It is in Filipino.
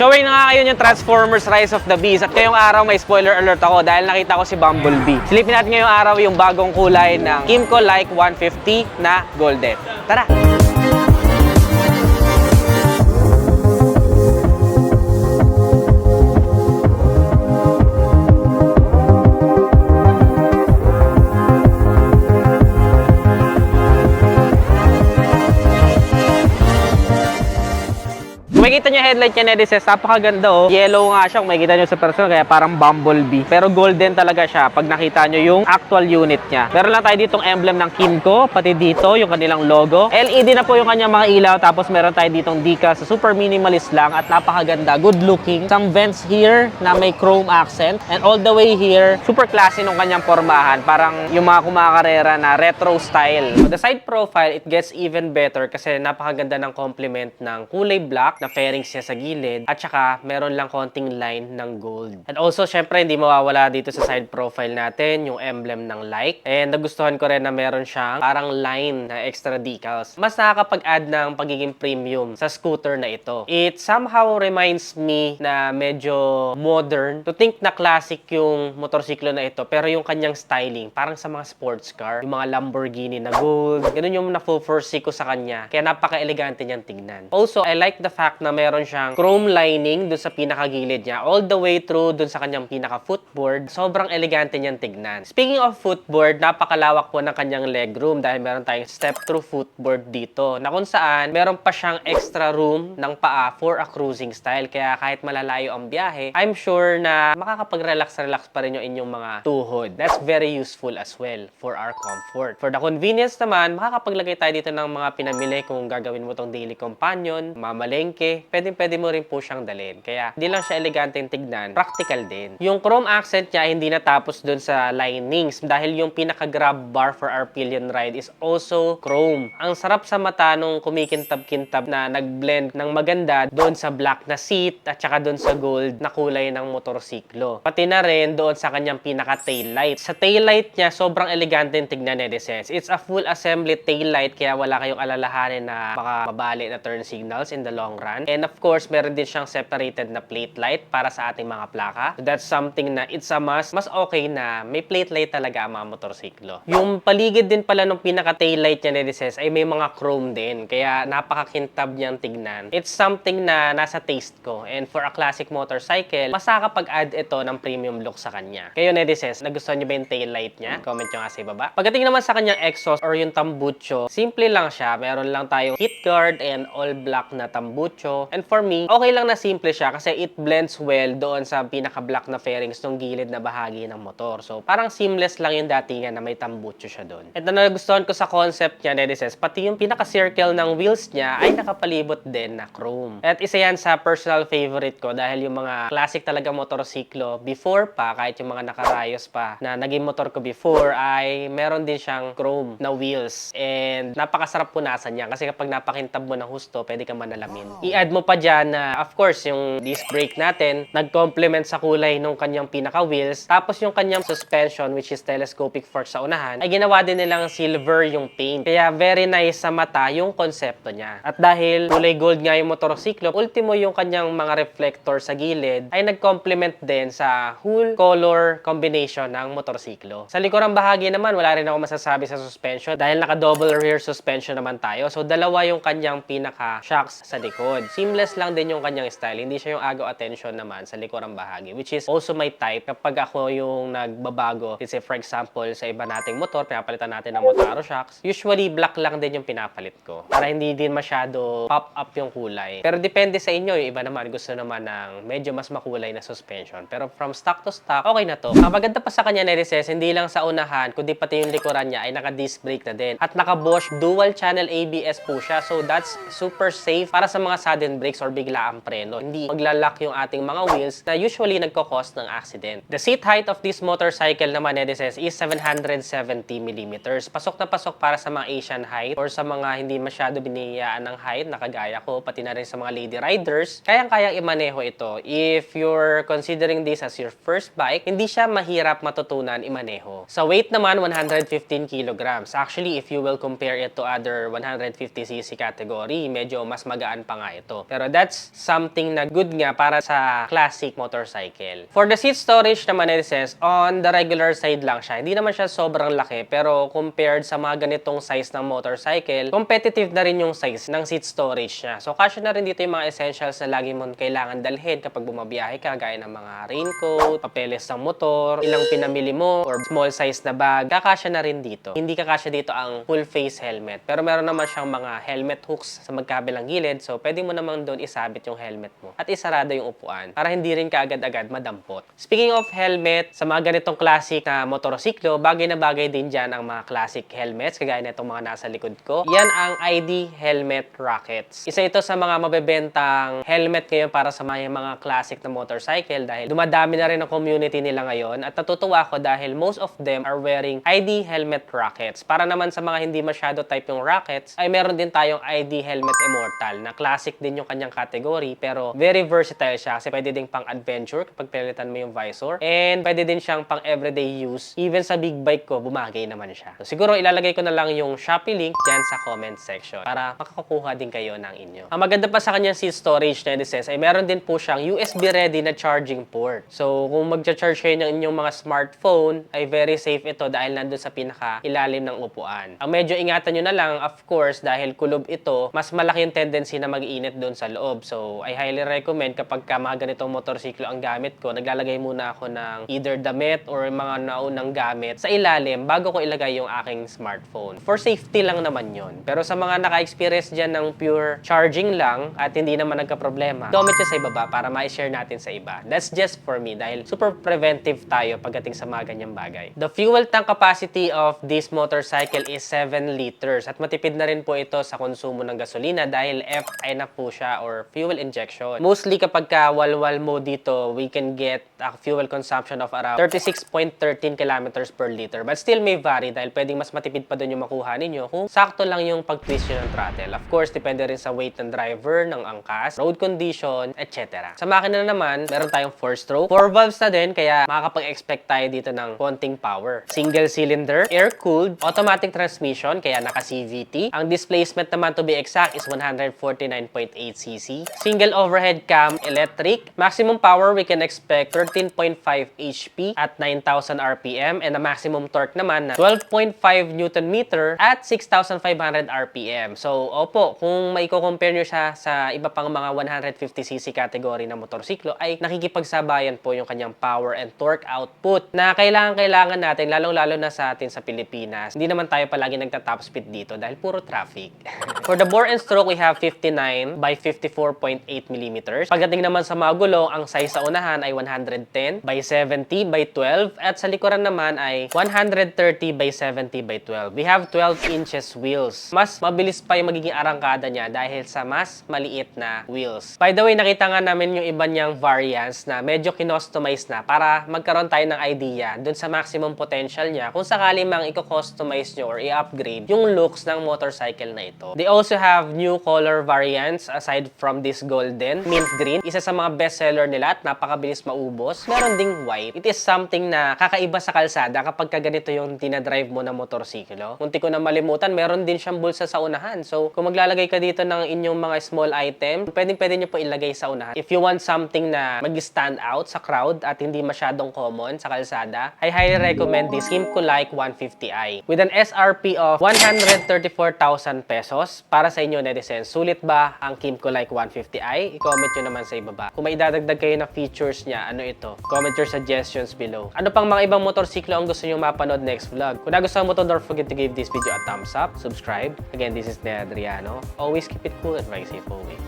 Showing na nga ngayon yung Transformers Rise of the Beast at ngayong araw may spoiler alert ako dahil nakita ko si Bumblebee. Silipin natin ngayong araw yung bagong kulay ng Kymco Like 150 na golden. Tara! Kung makikita nyo yung headlight niya, Nedises, napakaganda oh. Yellow nga siya, kung makikita nyo sa personal, kaya parang Bumblebee. Pero golden talaga siya pag nakita nyo yung actual unit niya. Meron lang tayo ditong emblem ng Kymco, pati dito yung kanilang logo. LED na po yung kanyang mga ilaw, tapos meron tayo ditong decals, super minimalist lang at napakaganda, good looking. Some vents here na may chrome accent, and all the way here, super classy nung kanyang pormahan. Parang yung mga kumakarera na retro style. So, the side profile, it gets even better kasi napakaganda ng complement ng kulay black na fairings niya sa gilid at saka meron lang konting line ng gold. And also, syempre, hindi mawawala dito sa side profile natin yung emblem ng Like. And nagustuhan ko rin na meron siyang parang line na extra decals. Mas nakakapag-add ng pagiging premium sa scooter na ito. It somehow reminds me na medyo modern. To think na classic yung motorsiklo na ito, pero yung kanyang styling, parang sa mga sports car, yung mga Lamborghini na gold, ganun yung na-foresee ko sa kanya. Kaya napaka-elegante niyang tignan. Also, I like the fact na meron siyang chrome lining dun sa pinakagilid niya all the way through dun sa kanyang pinaka-footboard. Sobrang elegante niyang tignan. Speaking of footboard, napakalawak po ng kanyang legroom dahil meron tayong step-through footboard dito na kung saan meron pa siyang extra room ng paa for a cruising style. Kaya kahit malalayo ang biyahe, I'm sure na makakapag-relax-relax pa rin yung inyong mga tuhod. That's very useful as well for our comfort. For the convenience naman, makakapaglagay tayo dito ng mga pinamili kung gagawin mo tong daily companion, mamalengke, pwede mo rin po siyang dalhin. Kaya hindi lang siya eleganteng tignan, practical din. Yung chrome accent niya hindi natapos dun sa linings dahil yung pinaka-grab bar for our pillion ride is also chrome. Ang sarap sa mata nung kumikintab-kintab na nag-blend ng maganda doon sa black na seat at saka doon sa gold na kulay ng motorsiklo. Pati na rin doon sa kanyang pinaka-taillight. Sa taillight niya, sobrang eleganteng tignan, Nedises. It's a full assembly taillight kaya wala kayong alalahanin na baka mabali na turn signals in the long run. And of course, meron din siyang separated na plate light para sa ating mga plaka. So that's something na it's a must. Mas okay na may plate light talaga ang mga motorsiklo. Yung paligid din pala ng pinaka-tail light niya, Nedises, ay may mga chrome din. Kaya napakakintab niyang tignan. It's something na nasa taste ko. And for a classic motorcycle, mas nakakapag-add ito ng premium look sa kanya. Kayo, Nedises, nagustuhan niyo ba yung tail light niya? Comment nyo nga sa ibaba. Pagdating naman sa kanyang exhaust or yung tambucho, simple lang siya. Meron lang tayong heat guard and all black na tambucho. And for me, okay lang na simple siya kasi it blends well doon sa pinaka-black na fairings ng gilid na bahagi ng motor. So, parang seamless lang yung datingan na may tambucho siya doon. At na nagustuhan ko sa concept niya, Nedises, pati yung pinaka-circle ng wheels niya ay nakapalibot din na chrome. At isa yan sa personal favorite ko dahil yung mga classic talaga motorsiklo before pa, kahit yung mga nakarayos pa na naging motor ko before, ay meron din siyang chrome na wheels. And napakasarap punasan niya kasi kapag napakintab mo ng husto, pwede ka manalamin. I-add mo pa dyan na, of course, yung disc brake natin, nag-complement sa kulay nung kanyang pinaka-wheels. Tapos yung kanyang suspension, which is telescopic fork sa unahan, ay ginawa din nilang silver yung paint. Kaya very nice sa mata yung konsepto niya. At dahil kulay gold nga yung motorsiklo, ultimo yung kanyang mga reflector sa gilid, ay nag-complement din sa whole color combination ng motorsiklo. Sa likurang bahagi naman, wala rin ako masasabi sa suspension dahil naka-double rear suspension naman tayo. So, dalawa yung kanyang pinaka-shocks sa likod. Seamless lang din yung kanyang style. Hindi siya yung agaw attention naman sa likurang bahagi, which is also my type kapag ako yung nagbabago. Kasi for example, sa iba nating motor, pinapalitan natin ng Motaro shocks. Usually, black lang din yung pinapalit ko. Para hindi din masyado pop up yung kulay. Pero depende sa inyo. Yung iba naman, gusto naman ng medyo mas makulay na suspension. Pero from stock to stock, okay na to. Ang maganda pa sa kanya, Nedises, hindi lang sa unahan, kundi pati yung likuran niya ay naka-disc brake na din. At naka-Bosch dual channel ABS po siya. So that's super safe para sa mga sudden brakes or bigla ang preno. Hindi maglalak yung ating mga wheels na usually nagko-cause ng accident. The seat height of this motorcycle naman, Nedises, is 770mm. Pasok na pasok para sa mga Asian height or sa mga hindi masyado binihiyaan ng height na kagaya ko, pati na rin sa mga lady riders. Kayang-kayang imaneho ito. If you're considering this as your first bike, hindi siya mahirap matutunan imaneho. Sa weight naman, 115 kilograms. Actually, if you will compare it to other 150cc category, medyo mas magaan pa nga ito. ito. Pero that's something na good nga para sa classic motorcycle. For the seat storage naman, netizens, on the regular side lang siya. Hindi naman siya sobrang laki, pero compared sa mga ganitong size ng motorcycle, competitive na rin yung size ng seat storage niya. So, kasya na rin dito yung mga essentials na lagi mo kailangan dalhin kapag bumabiyahe ka, gaya ng mga raincoat, papeles ng motor, ilang pinamili mo, or small size na bag, kakasya na rin dito. Hindi kakasya dito ang full face helmet. Pero meron naman siyang mga helmet hooks sa magkabilang gilid, so pwede mo naman doon isabit yung helmet mo at isarado yung upuan para hindi rin kaagad-agad madampot. Speaking of helmet, sa mga ganitong classic na motorsiklo, bagay na bagay din dyan ang mga classic helmets, kagaya na itong mga nasa likod ko. Yan ang ID Helmet Rockets. Isa ito sa mga mabebentang helmet ngayon para sa mga classic na motorcycle dahil dumadami na rin ang community nila ngayon at natutuwa ako dahil most of them are wearing ID Helmet Rockets. Para naman sa mga hindi masyado type yung Rockets, ay meron din tayong ID Helmet Immortal na classic din yung kanyang category pero very versatile siya kasi pwede din pang adventure kapag pilitan mo yung visor and pwede din siyang pang everyday use. Even sa big bike ko, bumagay naman siya. So, siguro ilalagay ko na lang yung Shopee link dyan sa comment section para makakuha din kayo ng inyo. Ang maganda pa sa kanyang seat storage na netizens ay meron din po siyang USB ready na charging port. So, kung magcha-charge kayo ng inyong mga smartphone, ay very safe ito dahil nandun sa pinaka ilalim ng upuan. Ang medyo ingatan nyo na lang, of course, dahil kulob ito, mas malaki yung tendency na mag-init doon sa loob. So, I highly recommend kapag ka mga ganitong motorsiklo ang gamit ko, naglalagay muna ako ng either damit or mga naunang gamit sa ilalim bago ko ilagay yung aking smartphone. For safety lang naman yon. Pero sa mga naka-experience dyan ng pure charging lang at hindi naman nagka-problema, comment nyo sa ibaba para ma-share natin sa iba. That's just for me dahil super preventive tayo pagdating sa mga ganyang bagay. The fuel tank capacity of this motorcycle is 7 liters at matipid na rin po ito sa konsumo ng gasolina dahil FI na po siya or fuel injection. Mostly kapag walwal mo dito, we can get a fuel consumption of around 36.13 kilometers per liter. But still may vary dahil pwedeng mas matipid pa doon yung makuha ninyo kung sakto lang yung pag-twist nyo ng throttle. Of course, depende rin sa weight ng driver, ng angkas, road condition, etc. Sa makina naman, meron tayong 4-stroke. 4 valves na din, kaya makakapag-expect tayo dito ng konting power. Single cylinder, air-cooled, automatic transmission, kaya naka-CVT. Ang displacement naman to be exact is 149.8 cc. Single overhead cam, electric. Maximum power, we can expect 13.5 HP at 9,000 RPM and a maximum torque naman na 12.5 Newton meter at 6,500 RPM. So, opo, kung maiko-compare nyo siya sa iba pang mga 150cc category na motorsiklo, ay nakikipagsabayan po yung kanyang power and torque output na kailangan natin, lalong-lalo na sa atin sa Pilipinas. Hindi naman tayo palagi nagta-top speed dito dahil puro traffic. For the bore and stroke, we have 59 by 54.8 mm. Pagdating naman sa mga gulong, ang size sa unahan ay 110 by 70 by 12 at sa likuran naman ay 130 by 70 by 12. We have 12 inches wheels. Mas mabilis pa yung magiging arangkada niya dahil sa mas maliit na wheels. By the way, nakita nga namin yung iba niyang variants na medyo kinostomize na para magkaroon tayo ng idea dun sa maximum potential niya kung sakali mang i-customize nyo or i-upgrade yung looks ng motorcycle na ito. They also have new color variants aside from this golden, mint green. Isa sa mga best seller nila at napakabilis maubos. Meron ding white. It is something na kakaiba sa kalsada kapag ganito yung tinadrive mo na motorsiklo. Munti ko na malimutan, meron din siyang bulsa sa unahan. So, kung maglalagay ka dito ng inyong mga small item, pwede nyo po ilagay sa unahan. If you want something na mag-stand out sa crowd at hindi masyadong common sa kalsada, I highly recommend this Kymco Like 150i. With an SRP of 134,000 pesos, para sa inyo netizens, sulit ba ang Kymco Like 150i? I-comment nyo naman sa ibaba. Kung may idadagdag kayo na features niya, ano ito? Comment your suggestions below. Ano pang mga ibang motorsiklo ang gusto nyo mapanood next vlog? Kung nagustuhan mo to, don't forget to give this video a thumbs up, subscribe. Again, this is Ned Adriano. Always keep it cool and ride safe always.